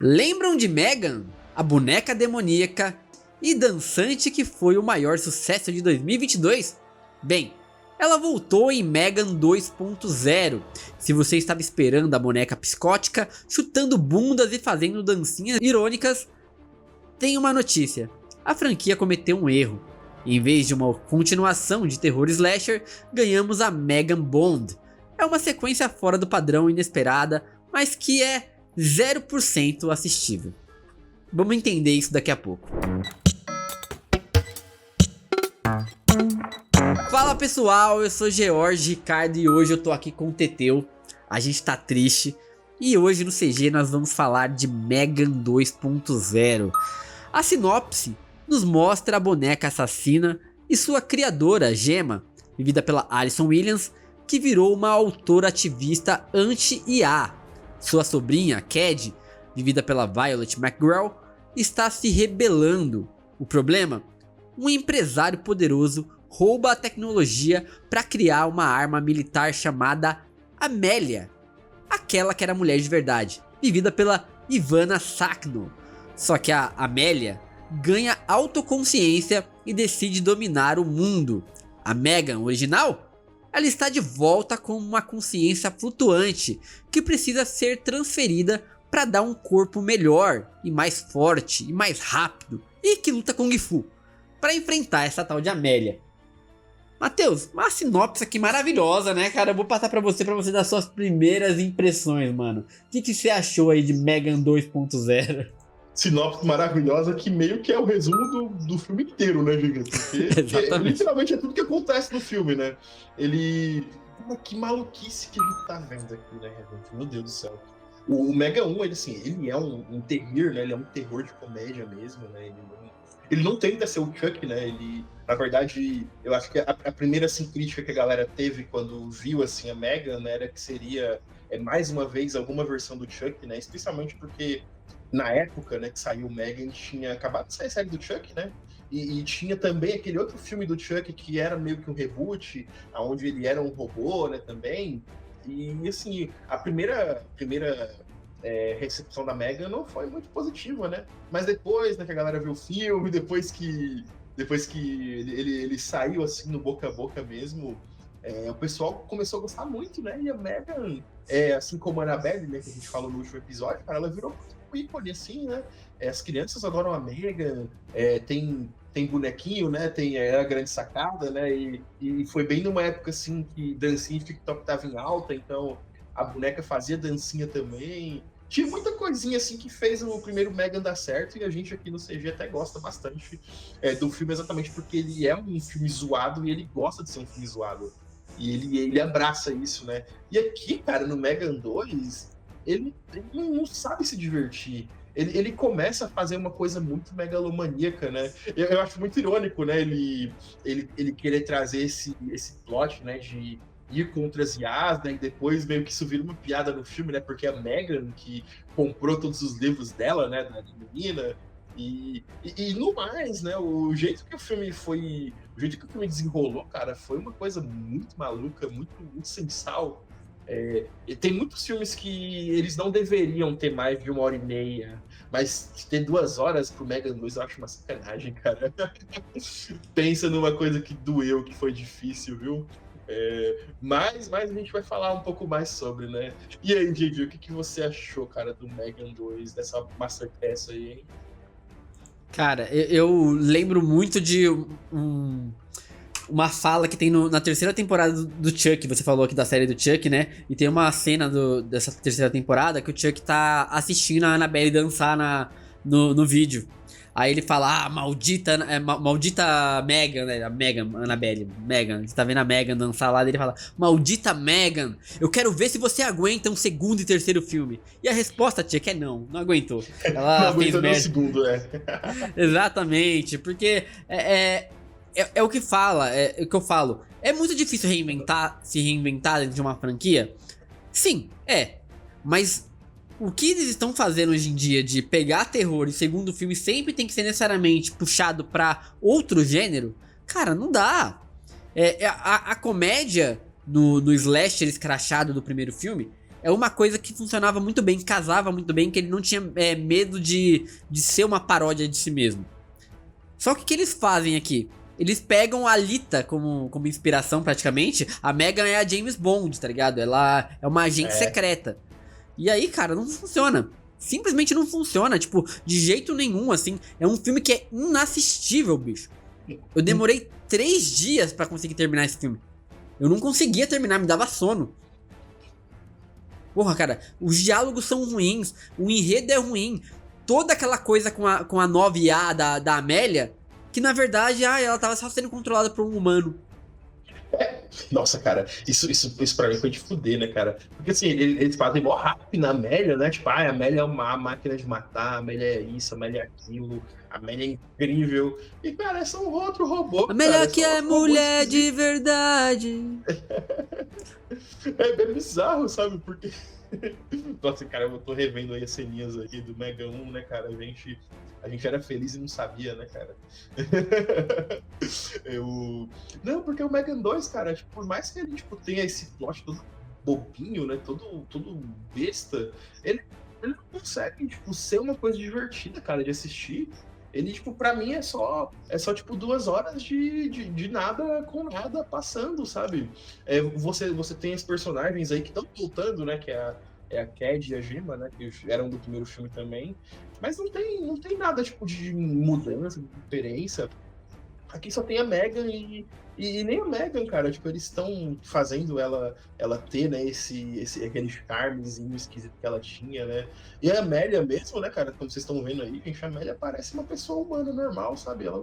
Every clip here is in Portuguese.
Lembram de Megan, a boneca demoníaca e dançante que foi o maior sucesso de 2022? Bem, ela voltou em Megan 2.0. Se você estava esperando a boneca psicótica, chutando bundas e fazendo dancinhas irônicas, tem uma notícia. A franquia cometeu um erro. Em vez de uma continuação de terror slasher, ganhamos a Megan Bond. É uma sequência fora do padrão, inesperada, mas que é 0% assistível. Vamos entender isso daqui a pouco. Fala pessoal, eu sou George Ricardo e hoje eu tô aqui com o Teteu. A gente tá triste e hoje no CG nós vamos falar de Megan 2.0. A sinopse nos mostra a boneca assassina e sua criadora, Gemma, vivida pela Alison Williams, que virou uma autora ativista anti-IA. Sua sobrinha, Cad, vivida pela Violet McGraw, está se rebelando. O problema? Um empresário poderoso rouba a tecnologia para criar uma arma militar chamada Amélia, aquela que era mulher de verdade, vivida pela Ivana Sakhno. Só que a Amélia ganha autoconsciência e decide dominar o mundo. A Megan original? Ela está de volta com uma consciência flutuante que precisa ser transferida para dar um corpo melhor e mais forte e mais rápido e que luta Kung Fu para enfrentar essa tal de Amélia. Matheus, uma sinopse aqui maravilhosa, né, cara? Eu vou passar pra você dar suas primeiras impressões, mano. O que você achou aí de Megan 2.0? Sinopse maravilhosa que meio que é o resumo do filme inteiro, né, Gigante? Porque literalmente é tudo que acontece no filme, né? Que maluquice que a gente tá vendo aqui, né, gente? Meu Deus do céu. O Mega 1, ele é um terror, né? Ele é um terror de comédia mesmo, né? Ele não tenta ser o Chuck, né? Na verdade, eu acho que a primeira assim, crítica que a galera teve quando viu assim, a Megan, né, era que seria mais uma vez alguma versão do Chuck, né? Especialmente porque na época, né, que saiu o Megan, tinha acabado de sair a série do Chuck, né? E tinha também aquele outro filme do Chuck que era meio que um reboot, onde ele era um robô, né, também. E assim, a primeira recepção da Megan não foi muito positiva, né? Mas depois, né, que a galera viu o filme, depois que ele saiu assim no boca a boca mesmo, o pessoal começou a gostar muito, né? E a Megan, assim como a Annabelle, né, que a gente falou no último episódio, cara, ela virou um ícone, assim, né? As crianças adoram a Megan, tem bonequinho, né? Tem a grande sacada, né? E foi bem numa época assim que dancinha e TikTok tava em alta, então a boneca fazia dancinha também. Tinha muita coisinha assim que fez o primeiro Megan dar certo e a gente aqui no CG até gosta bastante do filme, exatamente porque ele é um filme zoado e ele gosta de ser um filme zoado. E ele abraça isso, né? E aqui, cara, no Megan 2, ele não sabe se divertir. Ele começa a fazer uma coisa muito megalomaníaca, né? Eu acho muito irônico, né? Ele querer trazer esse plot, né? De ir contra as IAs, né? E depois meio que isso vira uma piada no filme, né? Porque a Megan, que comprou todos os livros dela, né? Da menina. E no mais, né? O jeito que o filme desenrolou, cara, foi uma coisa muito maluca, muito sensal. E tem muitos filmes que eles não deveriam ter mais de 1h30, mas ter 2 horas pro Megan 2 eu acho uma sacanagem, cara. Pensa numa coisa que doeu, que foi difícil, viu? Mas a gente vai falar um pouco mais sobre, né? E aí, JJ, o que você achou, cara, do Megan 2, dessa masterclass aí, hein? Cara, eu lembro muito de uma fala que tem na terceira temporada do Chuck. Você falou aqui da série do Chuck, né? E tem uma cena dessa terceira temporada que o Chuck tá assistindo a Annabelle dançar no vídeo. Aí ele fala, maldita Megan, né? A Megan, Annabelle, Megan. Você tá vendo a Megan dançar lá, daí ele fala, maldita Megan, eu quero ver se você aguenta um segundo e terceiro filme. E a resposta, tia, que não aguentou. Ela não aguenta nem o segundo, Exatamente, porque é o que fala, é o que eu falo. É muito difícil se reinventar dentro de uma franquia? Sim, mas o que eles estão fazendo hoje em dia de pegar terror e segundo filme sempre tem que ser necessariamente puxado pra outro gênero, cara, não dá. A comédia no slasher escrachado do primeiro filme é uma coisa que funcionava muito bem, casava muito bem, que ele não tinha medo de ser uma paródia de si mesmo. Só que o que eles fazem aqui? Eles pegam a Alita como inspiração praticamente. A Megan é a James Bond, tá ligado? Ela é uma agente secreta. E aí, cara, não funciona. Simplesmente não funciona, tipo, de jeito nenhum, assim. É um filme que é inassistível, bicho. Eu demorei 3 dias pra conseguir terminar esse filme. Eu não conseguia terminar, me dava sono. Porra, cara, os diálogos são ruins, o enredo é ruim. Toda aquela coisa com a 9A da Amélia, que na verdade, ela tava só sendo controlada por um humano. Nossa, cara, isso pra mim foi de fuder, né, cara? Porque assim, eles fazem mó rápido na Amélia, né? Tipo, a Amélia é uma máquina de matar, a Amélia é isso, a Amélia é aquilo, a Amélia é incrível. E, cara, é só um outro robô. A Amélia que é mulher de verdade. É bem bizarro, sabe? Porque. Nossa, cara, eu tô revendo aí as ceninhas aí do Mega 1, né, cara? A gente era feliz e não sabia, né, cara? Não, porque o Mega 2, cara, tipo, por mais que ele tipo, tenha esse plot todo bobinho, né? Todo besta, ele não consegue, tipo, ser uma coisa divertida, cara, de assistir. Ele, tipo, pra mim é só tipo, 2 horas de nada com nada passando, sabe? Você tem os personagens aí que estão voltando, né? Que é a Cad e a Gemma, né? Que eram do primeiro filme também. Mas não tem nada, tipo, de mudança, de diferença. Aqui só tem a Megan e nem a Megan, cara. Tipo, eles estão fazendo ela ter, né, aquele charmezinho esquisito que ela tinha, né? E a Amélia mesmo, né, cara? Como vocês estão vendo aí, gente, a Amélia parece uma pessoa humana normal, sabe? Ela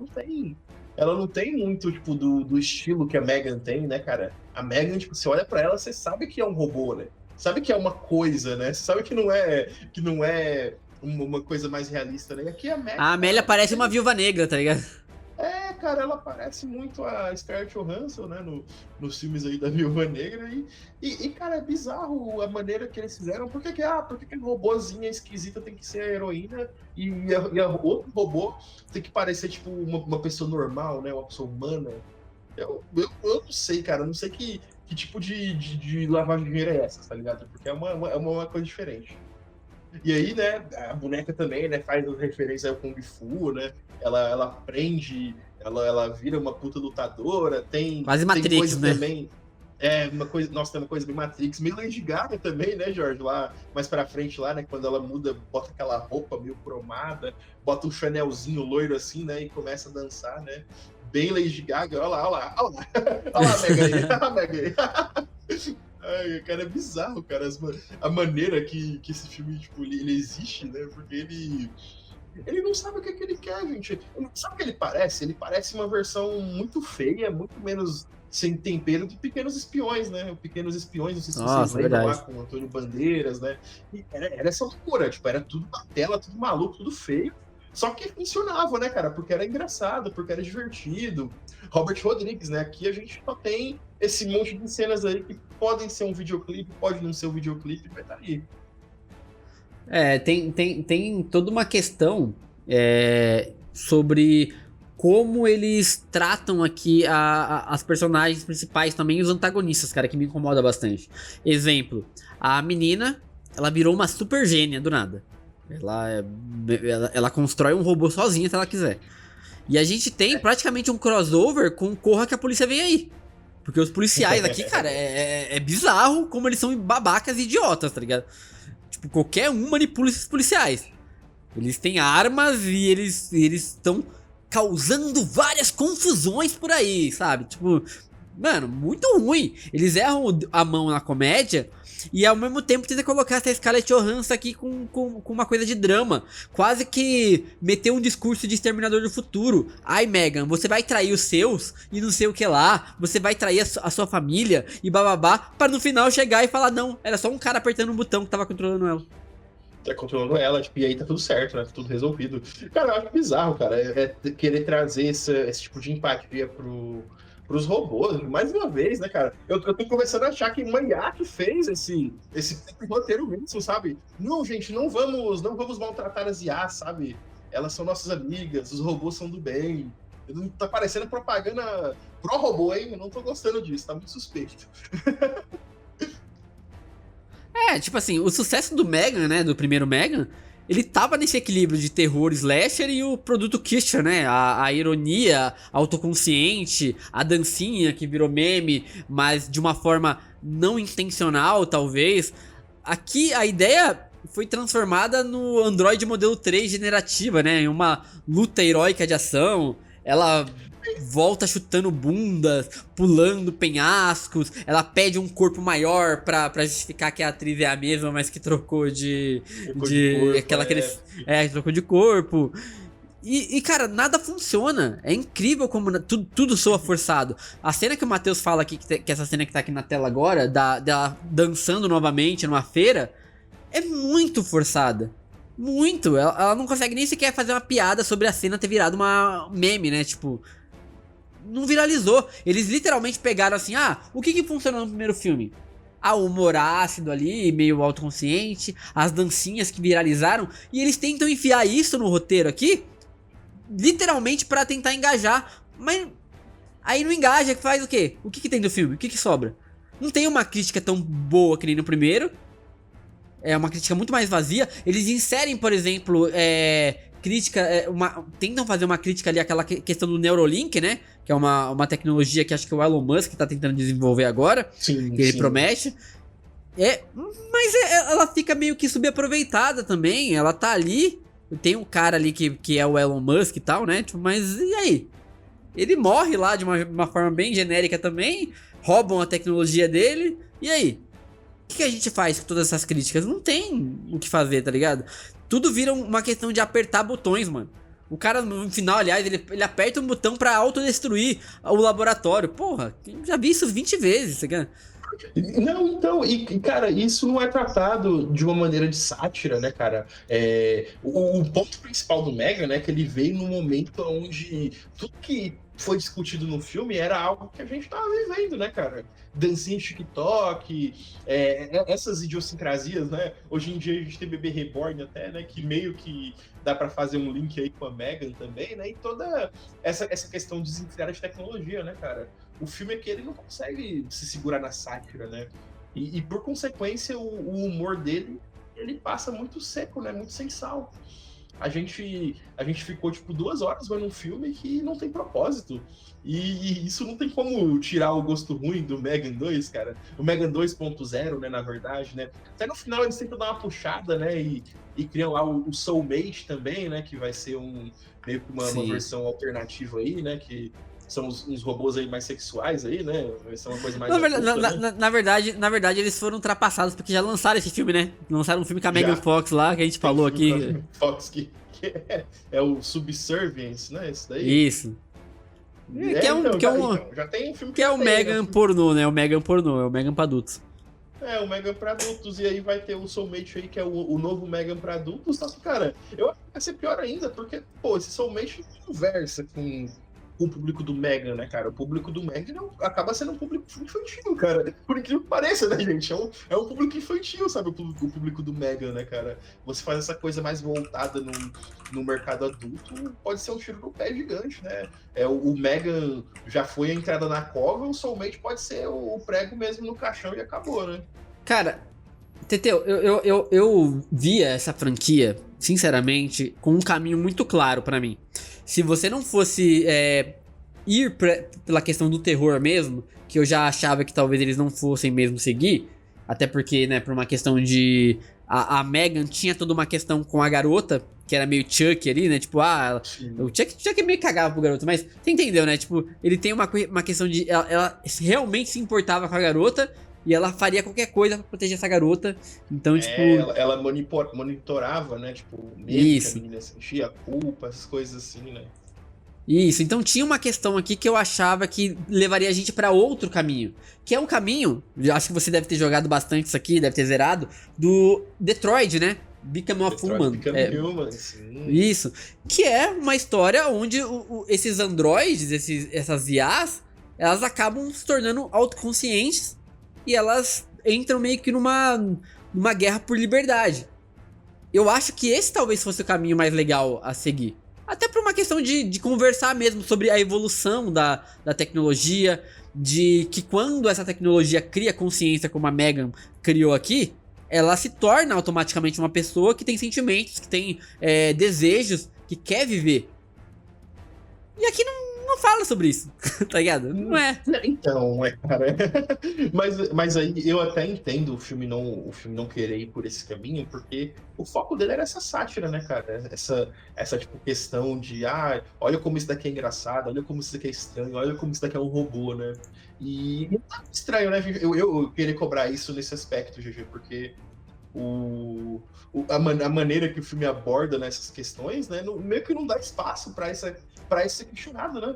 não tem muito, tipo, do estilo que a Megan tem, né, cara? A Megan, tipo, você olha pra ela, você sabe que é um robô, né? Sabe que é uma coisa, né? Você sabe que não é uma coisa mais realista, né? E aqui a Megan... A Amélia parece uma viúva negra, tá ligado? Cara, ela parece muito a Scarlett Johansson, né, nos filmes aí da Viúva Negra, cara, é bizarro a maneira que eles fizeram, por que a robôzinha esquisita tem que ser a heroína e a outro robô tem que parecer, tipo, uma pessoa normal, né, uma pessoa humana? Eu não sei, cara, eu não sei que tipo de lavagem de dinheiro é essa, tá ligado? Porque é uma coisa diferente. E aí, né, a boneca também, né, faz referência ao Kung Fu, né? Ela aprende, ela vira uma puta lutadora, tem Matrix, coisa né? também. Tem uma coisa bem Matrix, meio Lady Gaga também, né, Jorge? Lá, mais pra frente lá, né, quando ela muda, bota aquela roupa meio cromada, bota um Chanelzinho loiro assim, né, e começa a dançar, né? Bem Lady Gaga, olha lá, Megan aí, a Megan aí. Ai, cara, é bizarro, cara, a maneira que esse filme, tipo, ele existe, né? Porque ele não sabe o que ele quer, gente. Ele não sabe o que ele parece. Ele parece uma versão muito feia, muito menos sem tempero de Pequenos Espiões, né? O Pequenos Espiões, não sei se vocês lembram lá, com o Antônio Bandeiras, né? E era essa loucura, tipo, era tudo na tela, tudo maluco, tudo feio. Só que funcionava, né, cara? Porque era engraçado, porque era divertido. Robert Rodrigues, né? Aqui a gente só tem esse monte de cenas aí que podem ser um videoclipe, pode não ser um videoclipe, vai estar aí. Tem toda uma questão sobre como eles tratam aqui as personagens principais também, os antagonistas, cara, que me incomoda bastante. Exemplo, a menina, ela virou uma super gênia do nada. Ela constrói um robô sozinha se ela quiser. E a gente tem praticamente um crossover com Corra que a polícia vem aí. Porque os policiais aqui, cara, é bizarro como eles são babacas e idiotas, tá ligado? Tipo, qualquer um manipula esses policiais. Eles têm armas e eles estão causando várias confusões por aí, sabe? Tipo, mano, muito ruim. Eles erram a mão na comédia e ao mesmo tempo tenta colocar essa Scarlett Johansson aqui com uma coisa de drama. Quase que meter um discurso de Exterminador do Futuro. Ai, Megan, você vai trair os seus e não sei o que lá. Você vai trair a sua família e bababá. Para no final chegar e falar, não, era só um cara apertando um botão que tava controlando ela. Tá controlando ela, tipo, e aí tá tudo certo, né? Tá tudo resolvido. Cara, eu acho bizarro, cara. Querer trazer esse tipo de empatia pros robôs, mais uma vez, né, cara? Eu tô começando a achar que uma IA que fez esse roteiro mesmo, sabe? Não, gente, não vamos maltratar as IAs, sabe? Elas são nossas amigas, os robôs são do bem. Tá parecendo propaganda pró-robô, hein? Eu não tô gostando disso, tá muito suspeito. Tipo assim, o sucesso do Megan, né, do primeiro Megan, ele tava nesse equilíbrio de terror slasher e o produto Christian, né, a ironia autoconsciente, a dancinha que virou meme, mas de uma forma não intencional, talvez. Aqui a ideia foi transformada no Android modelo 3 generativa, né, em uma luta heróica de ação. Ela volta chutando bundas, pulando penhascos. Ela pede um corpo maior pra justificar que a atriz é a mesma, mas que trocou de corpo, trocou de corpo. E, cara, nada funciona. É incrível como tudo soa forçado. A cena que o Matheus fala aqui, que essa cena que tá aqui na tela agora, dela dançando novamente numa feira, é muito forçada. Muito. Ela não consegue nem sequer fazer uma piada sobre a cena ter virado uma meme, né? Tipo, não viralizou. Eles literalmente pegaram assim, o que funcionou no primeiro filme? O humor ácido ali, meio autoconsciente, as dancinhas que viralizaram, e eles tentam enfiar isso no roteiro aqui, literalmente pra tentar engajar, mas aí não engaja, faz o quê? O que tem do filme? O que sobra? Não tem uma crítica tão boa que nem no primeiro, é uma crítica muito mais vazia. Eles inserem, por exemplo, crítica, tentam fazer uma crítica ali àquela questão do Neuralink, né? Que é uma tecnologia que acho que o Elon Musk tá tentando desenvolver agora. Sim, que ele promete. Mas ela fica meio que subaproveitada também. Ela tá ali. Tem um cara ali que é o Elon Musk e tal, né? Tipo, mas e aí? Ele morre lá de uma forma bem genérica também. Roubam a tecnologia dele. E aí? O que a gente faz com todas essas críticas? Não tem o que fazer, tá ligado? Tudo vira uma questão de apertar botões, mano. O cara, no final, aliás, ele aperta um botão pra autodestruir o laboratório. Porra, já vi isso 20 vezes, tá ligado? Não, então, cara, isso não é tratado de uma maneira de sátira, né, cara? O ponto principal do Megan, né, que ele veio num momento onde tudo que foi discutido no filme era algo que a gente tava vivendo, né, cara? Dancinha de TikTok, essas idiosincrasias, né? Hoje em dia a gente tem Bebê Reborn até, né, que meio que dá para fazer um link aí com a Megan também, né? E toda essa questão desenfreada de tecnologia, né, cara? O filme é que ele não consegue se segurar na sátira, né? E por consequência, o humor dele, ele passa muito seco, né? Muito sem sal. A gente ficou, tipo, 2 horas vendo um filme que não tem propósito. E isso não tem como tirar o gosto ruim do Megan 2, cara. O Megan 2.0, né, na verdade, né? Até no final eles tentam dar uma puxada, né? E criam lá o Soulmate também, né? Que vai ser meio que uma versão alternativa aí, né? Que são uns robôs aí mais sexuais aí, né? Vai ser uma coisa mais na verdade, eles foram ultrapassados porque já lançaram esse filme, né? Lançaram um filme com a Megan Fox lá, que a gente falou aqui. Fox que é o Subservience, né? Esse daí. Isso. Já tem um filme que é o Megan pornô, né? O Megan pornô, é o Megan pra adultos. O Megan pra adultos, e aí vai ter o Soulmate aí, que é o novo Megan pra adultos. Só que, cara, eu acho que vai ser pior ainda, porque, pô, esse Soulmate conversa com o público do Megan, né, cara? O público do Megan acaba sendo um público infantil, cara. Por incrível que pareça, né, gente? É um público infantil, sabe? O público do Megan, né, cara? Você faz essa coisa mais voltada no mercado adulto, pode ser um tiro no pé gigante, né? O Megan já foi a entrada na cova, o Soulmate pode ser o prego mesmo no caixão e acabou, né? Cara, Teteu, eu via essa franquia, sinceramente, com um caminho muito claro pra mim. Se você não fosse ir pela questão do terror mesmo, que eu já achava que talvez eles não fossem mesmo seguir, até porque, né, por uma questão de... A Megan tinha toda uma questão com a garota, que era meio Chuck ali, né, tipo, o Chuck meio cagava pro garoto, mas você entendeu, né, tipo, ele tem uma questão de... Ela realmente se importava com a garota, e ela faria qualquer coisa pra proteger essa garota. Então, tipo... Ela monitorava, né? Tipo, medo que a menina sentia, culpa, essas coisas assim, né? Isso, então tinha uma questão aqui que eu achava que levaria a gente pra outro caminho. Que é um caminho, acho que você deve ter jogado bastante isso aqui, deve ter zerado, do Detroit, né? Become a Human. Human, sim. Isso. Que é uma história onde esses androides, essas IAs, elas acabam se tornando autoconscientes. E elas entram meio que numa guerra por liberdade. Eu acho que esse talvez fosse o caminho mais legal a seguir. Até por uma questão de conversar mesmo sobre a evolução da tecnologia. De que quando essa tecnologia cria consciência como a Megan criou aqui, ela se torna automaticamente uma pessoa que tem sentimentos, que tem desejos, que quer viver. E aqui não fala sobre isso, tá ligado? Não é. Então, cara. Mas aí eu até entendo o filme não querer ir por esse caminho, porque o foco dele era essa sátira, né, cara? Essa tipo, questão de, olha como isso daqui é engraçado, olha como isso daqui é estranho, olha como isso daqui é um robô, né? E não tá estranho, né, GG? Eu querer cobrar isso nesse aspecto, GG, porque a maneira que o filme aborda nessas questões, né, meio que não dá espaço pra isso ser questionado, né?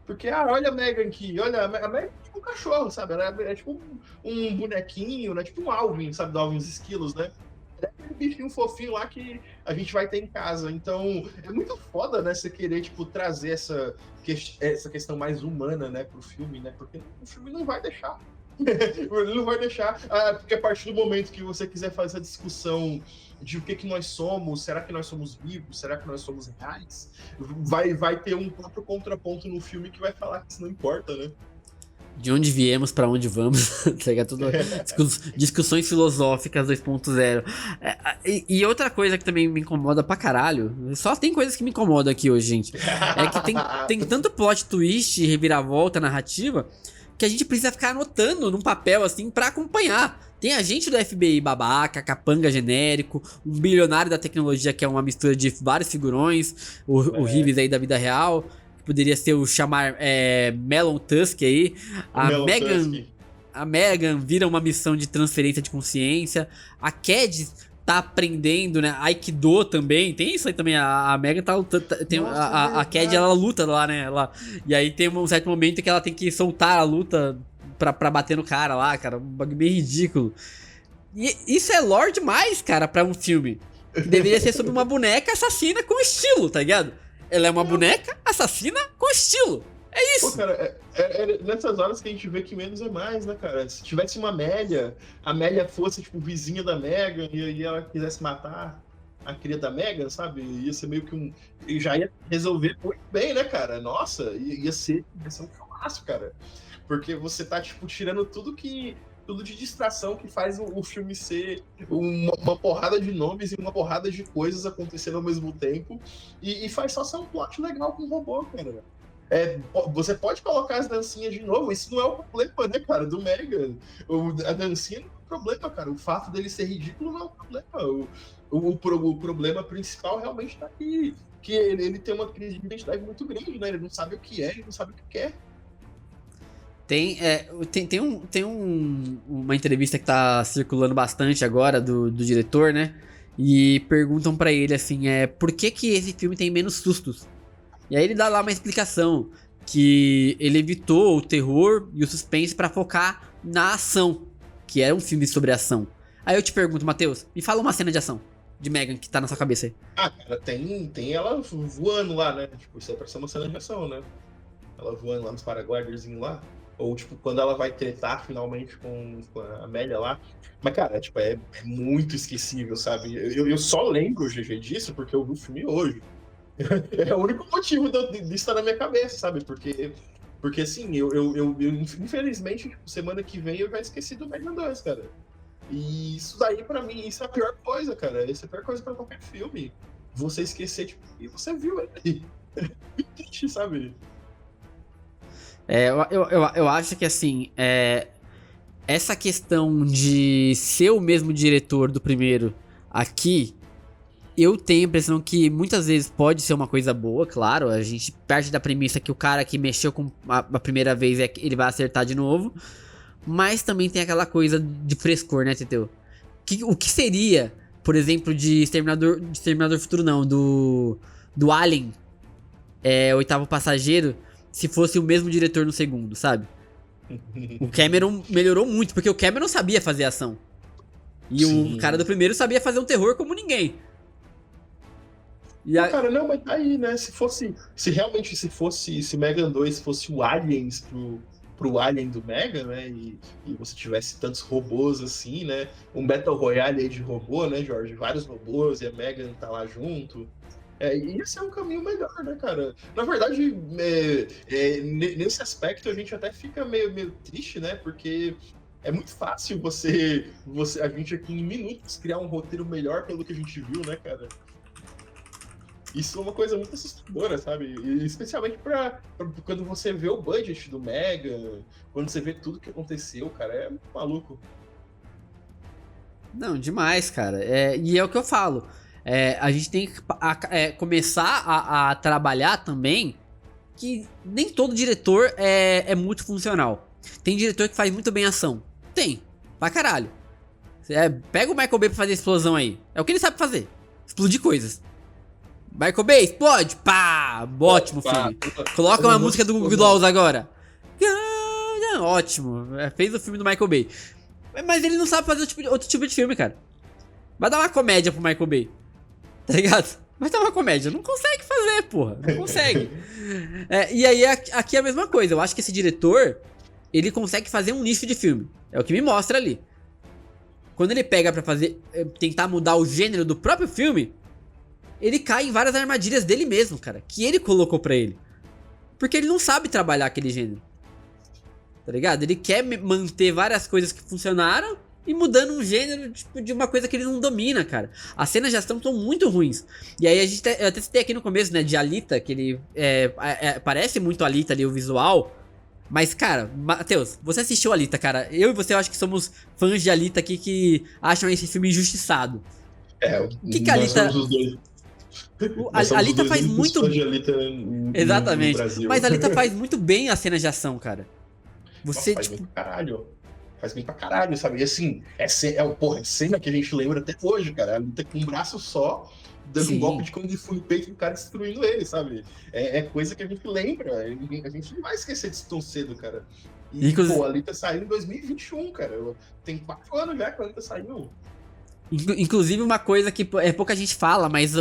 Porque, olha a Megan aqui, olha, a Megan é tipo um cachorro, sabe? Ela é tipo um bonequinho, né? Tipo um Alvin, sabe? Do Alvin e os Esquilos, né? É aquele bichinho fofinho lá que a gente vai ter em casa. Então, é muito foda, né? Você querer, tipo, trazer essa questão mais humana, né, pro filme, né? Porque o filme não vai deixar. Ele não vai deixar, porque a partir do momento que você quiser fazer essa discussão de o que nós somos, será que nós somos vivos, será que nós somos reais, vai ter um próprio contraponto no filme que vai falar que isso não importa, né? De onde viemos, pra onde vamos, tá ligado? Tudo, discussões filosóficas 2.0. E outra coisa que também me incomoda pra caralho, só tem coisas que me incomodam aqui hoje, gente, é que tem tanto plot twist e reviravolta narrativa que a gente precisa ficar anotando num papel assim pra acompanhar. Tem agente do FBI babaca, capanga genérico, um bilionário da tecnologia que é uma mistura de vários figurões, o Reeves aí da vida real, que poderia ser o chamar Melon Tusk aí, a Megan vira uma missão de transferência de consciência, a Cad tá aprendendo, né? Aikido também, tem isso aí também. A Megan tá lutando. A Cad ela luta lá, né? E aí tem um certo momento que ela tem que soltar a luta pra bater no cara lá, cara. Um bagulho meio ridículo. E isso é lore demais, cara, pra um filme. Que deveria ser sobre uma boneca assassina com estilo, tá ligado? Ela é uma boneca assassina com estilo. É isso. Pô, cara, é nessas horas que a gente vê que menos é mais, né, cara? Se tivesse uma Amélia, a Amélia fosse, tipo, vizinha da Megan e ela quisesse matar a cria da Megan, sabe? Ia ser meio que e já ia resolver muito bem, né, cara? Nossa, ia ser um filmaço, cara. Porque você tá, tipo, tirando tudo de distração que faz o filme ser uma porrada de nomes e uma porrada de coisas acontecendo ao mesmo tempo e faz só ser um plot legal com o robô, cara. Você pode colocar as dancinhas de novo, isso não é o problema, né, cara, do Megan. A dancinha não é o problema, cara. O fato dele ser ridículo não é o problema. O problema principal realmente tá aqui, que ele tem uma crise de identidade muito grande, né? Ele não sabe o que é, ele não sabe o que quer. Tem uma entrevista que tá circulando bastante agora do diretor, né? E perguntam pra ele assim, por que esse filme tem menos sustos? E aí ele dá lá uma explicação, que ele evitou o terror e o suspense pra focar na ação, que era um filme sobre ação. Aí eu te pergunto, Matheus, me fala uma cena de ação de Megan que tá na sua cabeça aí. Cara, tem ela voando lá, né? Tipo, isso é pra ser uma cena de ação, né? Ela voando lá nos paragliderzinhos lá. Ou, tipo, quando ela vai tretar finalmente com a Amélia lá. Mas, cara, tipo, é muito esquecível, sabe? Eu só lembro, GG, disso porque eu vi o filme hoje. É o único motivo de estar na minha cabeça, sabe? Porque assim, eu infelizmente, tipo, semana que vem eu já esqueci do Megan 2, cara. E isso daí, pra mim, isso é a pior coisa, cara. Isso é a pior coisa pra qualquer filme. Você esquecer, tipo, e você viu ele. É muito triste, sabe? Eu acho que assim, essa questão de ser o mesmo diretor do primeiro aqui, eu tenho a impressão que muitas vezes pode ser uma coisa boa, claro. A gente parte da premissa que o cara que mexeu com a primeira vez ele vai acertar de novo. Mas também tem aquela coisa de frescor, né, Teteu? O que seria, por exemplo, de Exterminador Futuro não, do Alien, Oitavo Passageiro, se fosse o mesmo diretor no segundo, sabe? O Cameron melhorou muito, porque o Cameron sabia fazer ação. E sim, o cara do primeiro sabia fazer um terror como ninguém. Cara, não, mas tá aí, né? Se realmente se Megan 2 fosse o Aliens pro Alien do Mega, né? E você tivesse tantos robôs assim, né? Um Battle Royale aí de robô, né, Jorge? Vários robôs e a Megan tá lá junto. Esse é um caminho melhor, né, cara? Na verdade, nesse aspecto a gente até fica meio triste, né? Porque É muito fácil a gente aqui em minutos criar um roteiro melhor pelo que a gente viu, né, cara? Isso é uma coisa muito assustadora, sabe? E especialmente pra quando você vê o budget do Mega, quando você vê tudo que aconteceu, cara, é muito maluco. Não, demais, cara. E é o que eu falo. A gente tem que começar a trabalhar também que nem todo diretor é muito funcional. Tem diretor que faz muito bem ação. Tem, pra caralho. Pega o Michael Bay pra fazer explosão aí. É o que ele sabe fazer. Explodir coisas. Michael Bay, explode! Pá! Ótimo filme. Coloca uma música do Google Dolls agora. Ótimo. Fez o filme do Michael Bay. Mas ele não sabe fazer outro tipo de filme, cara. Vai dar uma comédia pro Michael Bay. Tá ligado? Vai dar uma comédia. Não consegue fazer, porra. Não consegue. E aí aqui é a mesma coisa. Eu acho que esse diretor, ele consegue fazer um nicho de filme. É o que me mostra ali. Quando ele pega pra fazer, tentar mudar o gênero do próprio filme, ele cai em várias armadilhas dele mesmo, cara. Que ele colocou pra ele. Porque ele não sabe trabalhar aquele gênero. Tá ligado? Ele quer manter várias coisas que funcionaram e mudando um gênero tipo, de uma coisa que ele não domina, cara. As cenas de ação estão muito ruins. E aí eu até citei aqui no começo, né, de Alita, que ele parece muito Alita ali, o visual. Mas, cara, Matheus, você assistiu Alita, cara. Eu e você, eu acho que somos fãs de Alita aqui que acham esse filme injustiçado. O que Alita... somos os dois. Alita faz muito... Alita exatamente. no Brasil. Mas Alita faz muito bem as cenas de ação, cara. Você, faz bem pra caralho. Faz bem pra caralho, sabe? E assim, porra, cena que a gente lembra até hoje, cara. A Alita com um braço só, dando um golpe de Kung Fu no peito e o cara destruindo ele, sabe? É coisa que a gente lembra. A gente não vai esquecer disso tão cedo, cara. E, pô, a Alita saiu em 2021, cara. Tem 4 anos já que a Alita saiu. Inclusive uma coisa que pouca gente fala, mas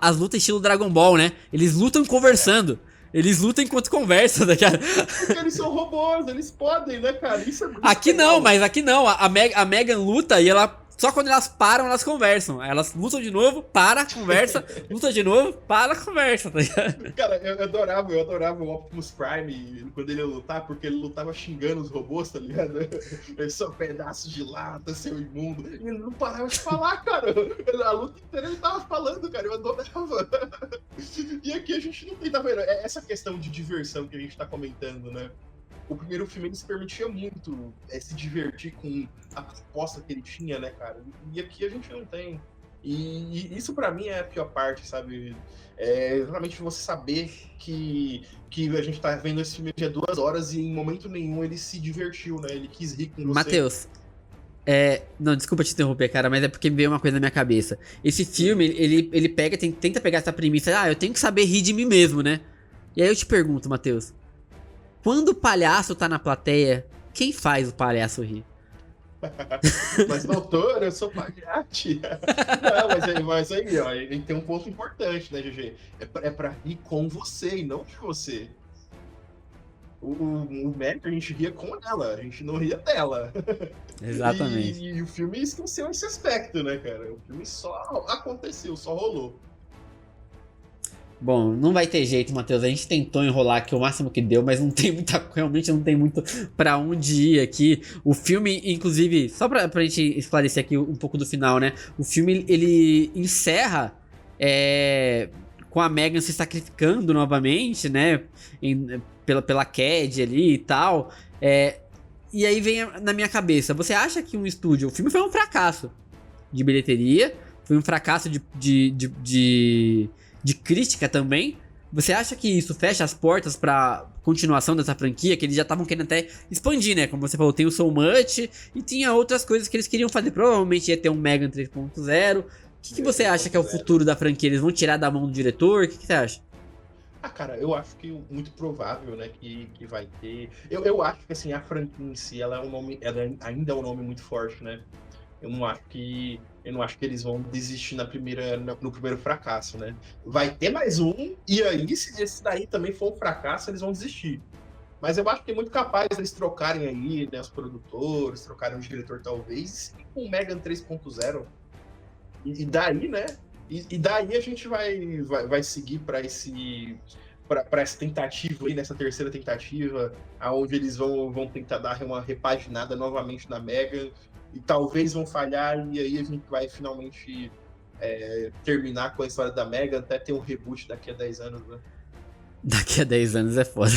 as lutas estilo Dragon Ball, né? Eles lutam conversando. Eles lutam enquanto conversam, né, cara? Porque eles são robôs, eles podem, né, cara? Isso é muito aqui legal. não, mas aqui não. A Megan luta e ela... Só quando elas param, elas conversam. Elas lutam de novo, para, conversa, luta de novo, para, conversa, tá ligado? Cara, eu adorava o Optimus Prime quando ele ia lutar, porque ele lutava xingando os robôs, tá ligado? Eles são pedaços de lata, seu imundo. E ele não parava de falar, cara. A luta inteira ele tava falando, cara. Eu adorava. E aqui a gente não tem, tá vendo? É essa questão de diversão que a gente tá comentando, né? O primeiro filme ele se permitia muito se divertir com a proposta que ele tinha, né, cara? E aqui a gente não tem. E isso pra mim é a pior parte, sabe? É exatamente você saber que a gente tá vendo esse filme de 2 horas e em momento nenhum ele se divertiu, né? Ele quis rir com você. Matheus, não, desculpa te interromper, cara, mas é porque me veio uma coisa na minha cabeça. Esse filme, ele tenta pegar essa premissa, eu tenho que saber rir de mim mesmo, né? E aí eu te pergunto, Matheus, quando o palhaço tá na plateia, quem faz o palhaço rir? Mas, doutor, eu sou palhaço. Não, mas aí, ó, ele tem um ponto importante, né, GG? É pra rir com você e não de você. O médico a gente ria com ela, a gente não ria dela. Exatamente. E o filme esqueceu esse aspecto, né, cara? O filme só aconteceu, só rolou. Bom, não vai ter jeito, Matheus. A gente tentou enrolar aqui o máximo que deu, mas não tem realmente não tem muito pra onde ir aqui. O filme, inclusive, só pra gente esclarecer aqui um pouco do final, né? O filme, ele encerra com a Megan se sacrificando novamente, né? Pela Cad ali e tal. E aí vem na minha cabeça, você acha que um estúdio... O filme foi um fracasso de bilheteria, foi um fracasso de crítica também. Você acha que isso fecha as portas pra continuação dessa franquia? Que eles já estavam querendo até expandir, né? Como você falou, tem o So Much e tinha outras coisas que eles queriam fazer. Provavelmente ia ter um Megan 3.0. O que você acha que é o futuro da franquia? Eles vão tirar da mão do diretor? O que você acha? Cara, eu acho que muito provável, né, que vai ter... Eu acho que, assim, a franquia em si, ela ainda é um nome muito forte, né? Eu não acho que eles vão desistir no primeiro fracasso, né? Vai ter mais um, e aí, se esse daí também for um fracasso, eles vão desistir. Mas eu acho que é muito capaz eles trocarem aí, né, os produtores, trocarem o diretor talvez, e com o Megan 3.0. E daí, né? E daí a gente vai seguir para pra essa tentativa aí, nessa terceira tentativa, aonde eles vão tentar dar uma repaginada novamente na Megan, e talvez vão falhar, e aí a gente vai finalmente terminar com a história da Megan, até ter um reboot daqui a 10 anos, né? Daqui a 10 anos é foda.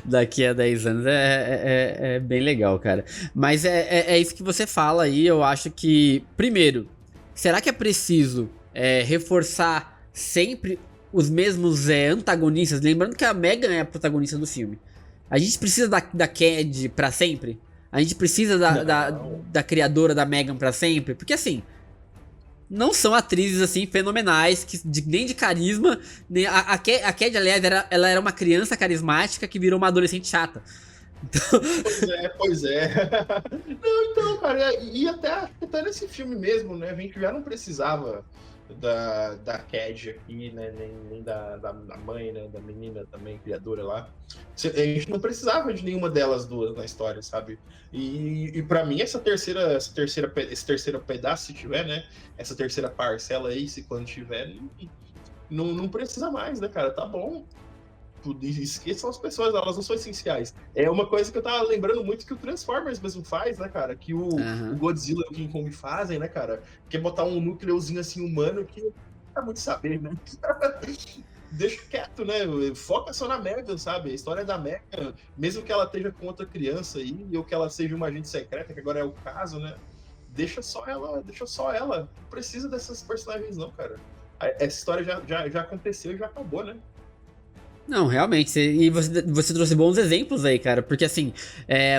Daqui a 10 anos é bem legal, cara. Mas é isso que você fala aí. Eu acho que, primeiro, será que é preciso reforçar sempre os mesmos antagonistas? Lembrando que a Megan é a protagonista do filme. A gente precisa da Cad pra sempre? A gente precisa da criadora da Megan pra sempre? Porque assim, não são atrizes assim fenomenais, nem de carisma. Nem, a Cad, aliás, ela era uma criança carismática que virou uma adolescente chata. Então... Pois é. Não, então, cara, e até nesse filme mesmo, né? A gente já não precisava da Cad aqui, né? Nem da mãe, né? Da menina também, criadora lá. A gente não precisava de nenhuma delas duas na história, sabe? E pra mim, esse terceiro pedaço, se tiver, né? Essa terceira parcela aí, se quando tiver, não precisa mais, né, cara? Tá bom. Esqueçam as pessoas, elas não são essenciais. É uma coisa que eu tava lembrando muito que o Transformers mesmo faz, né, cara? Que o Godzilla e o King Kong fazem, né, cara? Que é botar um núcleozinho assim humano que não dá muito saber, né? Deixa quieto, né? Foca só na Megan, sabe? A história da Megan, mesmo que ela esteja com outra criança aí, ou que ela seja uma agente secreta, que agora é o caso, né? Deixa só ela. Não precisa dessas personagens, não, cara. Essa história já aconteceu e já acabou, né? Não, realmente, e você trouxe bons exemplos aí, cara, porque assim,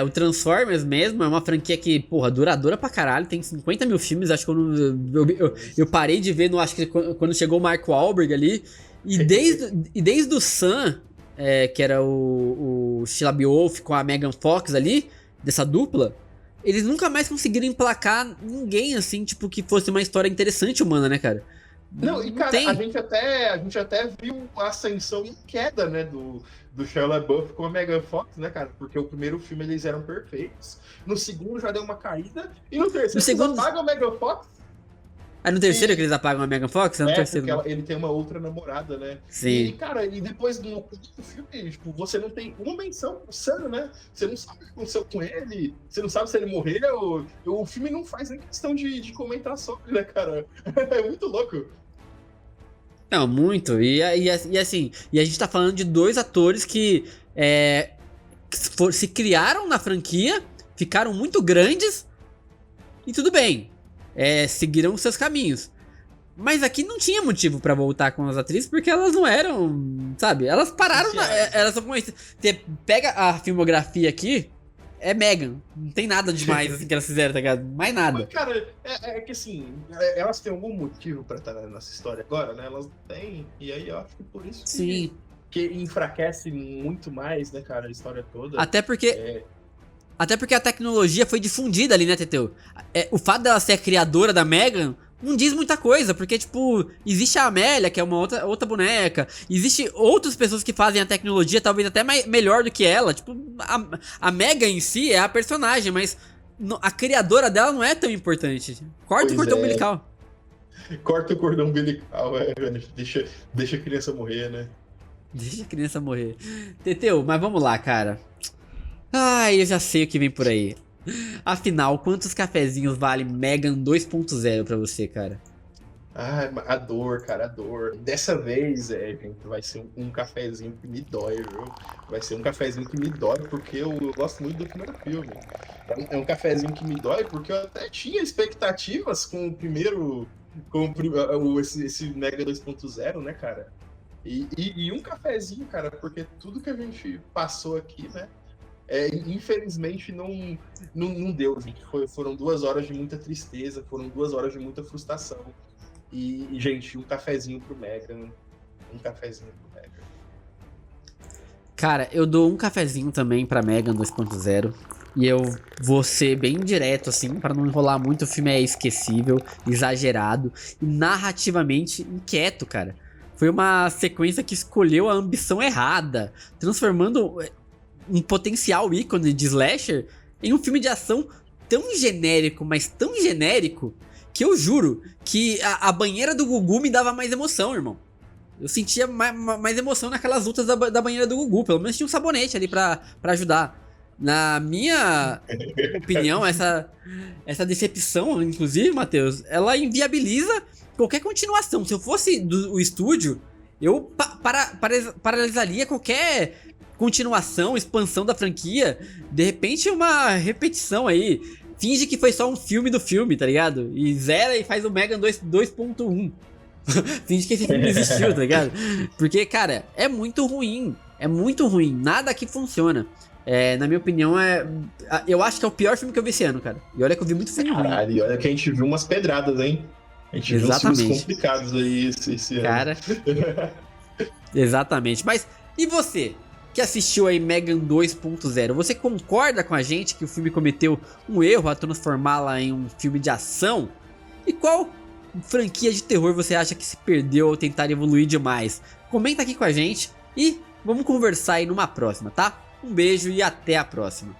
o Transformers mesmo é uma franquia que, porra, duradoura pra caralho, tem 50 mil filmes, acho que eu parei de ver, acho que quando chegou o Mark Wahlberg ali, e desde o Sam, que era o Shia LaBeouf com a Megan Fox ali, dessa dupla, eles nunca mais conseguiram emplacar ninguém, assim, tipo, que fosse uma história interessante humana, né, cara? Não, e cara, a gente até viu a ascensão e queda, né, do Shia LaBeouf com a Megan Fox, né, cara? Porque o primeiro filme eles eram perfeitos, no segundo já deu uma caída, e no terceiro eles apagam a Megan Fox. É no terceiro que eles apagam a Megan Fox? No terceiro, porque ele tem uma outra namorada, né? Sim. E, cara, e depois no quarto filme, tipo, você não tem uma menção pro Sam, né? Você não sabe o que aconteceu com ele, você não sabe se ele morreu. O filme não faz nem questão de comentar sobre, né, cara? É muito louco. Não, muito. E assim, a gente tá falando de dois atores que se criaram na franquia, ficaram muito grandes e tudo bem. Seguiram os seus caminhos. Mas aqui não tinha motivo pra voltar com as atrizes, porque elas não eram, sabe? Elas pararam, elas são conhecidas. Você pega a filmografia aqui, é Megan. Não tem nada demais assim que elas fizeram, tá ligado? Mais nada. Mas, cara, que assim, elas têm algum motivo pra estar nessa história agora, né? Elas não têm, e aí eu acho que por isso que enfraquece muito mais, né, cara, a história toda. Até porque a tecnologia foi difundida ali, né, Teteu? O fato dela ser a criadora da Megan não diz muita coisa, porque, tipo, existe a Amélia, que é uma outra boneca, existe outras pessoas que fazem a tecnologia talvez até melhor do que ela, tipo, a Megan em si é a personagem, mas a criadora dela não é tão importante. Corta o cordão umbilical. Corta o cordão umbilical, deixa a criança morrer, né? Deixa a criança morrer. Teteu, mas vamos lá, cara. Ai, eu já sei o que vem por aí. Afinal, quantos cafezinhos vale Megan 2.0 pra você, cara? Ah, a dor, cara, a dor. Dessa vez, gente, vai ser um cafezinho que me dói, viu? Vai ser um cafezinho que me dói, porque eu gosto muito do primeiro filme. É um cafezinho que me dói, porque eu até tinha expectativas com o primeiro... esse Mega 2.0, né, cara? E um cafezinho, cara, porque tudo que a gente passou aqui, né? Infelizmente não deu, gente. Foram 2 horas de muita tristeza, foram 2 horas de muita frustração. E gente, um cafezinho pro Megan. Um cafezinho pro Megan. Cara, eu dou um cafezinho também pra Megan 2.0. E eu vou ser bem direto, assim, pra não enrolar muito. O filme é esquecível, exagerado e narrativamente inquieto, cara. Foi uma sequência que escolheu a ambição errada, transformando um potencial ícone de slasher em um filme de ação tão genérico, mas tão genérico, que eu juro que a banheira do Gugu me dava mais emoção, irmão. Eu sentia mais emoção naquelas lutas da banheira do Gugu. Pelo menos tinha um sabonete ali pra ajudar. Na minha opinião, essa decepção, inclusive, Matheus, ela inviabiliza qualquer continuação. Se eu fosse o estúdio, eu paralisaria qualquer continuação, expansão da franquia. De repente, uma repetição aí. Finge que foi só um filme do filme, tá ligado? E zera e faz o Megan 2.1. Finge que esse filme não existiu, tá ligado? Porque, cara, é muito ruim. É muito ruim. Nada aqui funciona. Na minha opinião, eu acho que é o pior filme que eu vi esse ano, cara. E olha que eu vi muito filme ruim. Caralho, e olha que a gente viu umas pedradas, hein? A gente viu uns filmes complicados aí esse ano. Cara, exatamente. Mas, e você, que assistiu aí Megan 2.0, você concorda com a gente que o filme cometeu um erro a transformá-la em um filme de ação? E qual franquia de terror você acha que se perdeu ao tentar evoluir demais? Comenta aqui com a gente e vamos conversar aí numa próxima, tá? Um beijo e até a próxima.